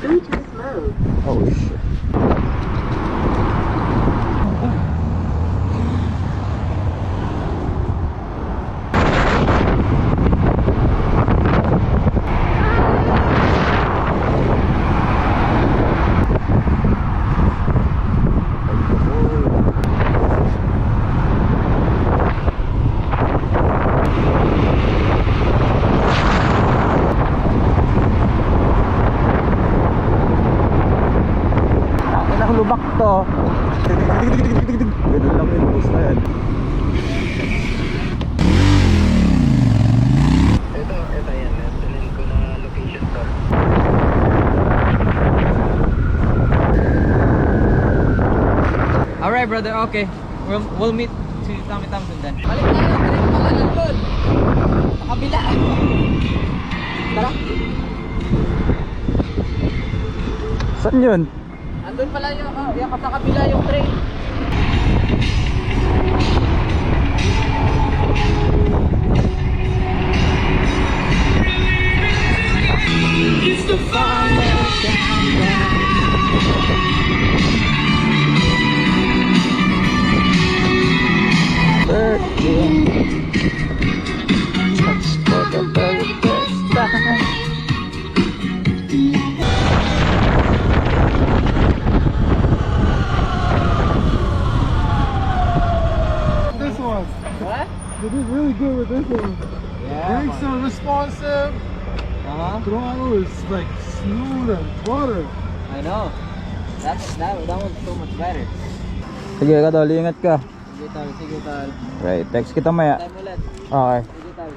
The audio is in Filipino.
Bluetooth mode. Oh shit. Lubak to. Ganun lang yung bus na yan. Ito yan. Nasanin ko na location to. Alright brother, okay. We'll meet to Tommy Thompson then. Balik tayo, balik mga nandun. Sa kabila. Tara. Saan yun? Andun pala yung, sa kabila yung train. It's the fire That's for the very first time. This one. What? They did really good with this one. Yeah. Brakes are responsive. Throttle is like smooth and butter. I know. That one's so much better. Sige ka tol, ingat ka. Sige tal. Right, text kita maya. Time ulit. Okay. Sige tal.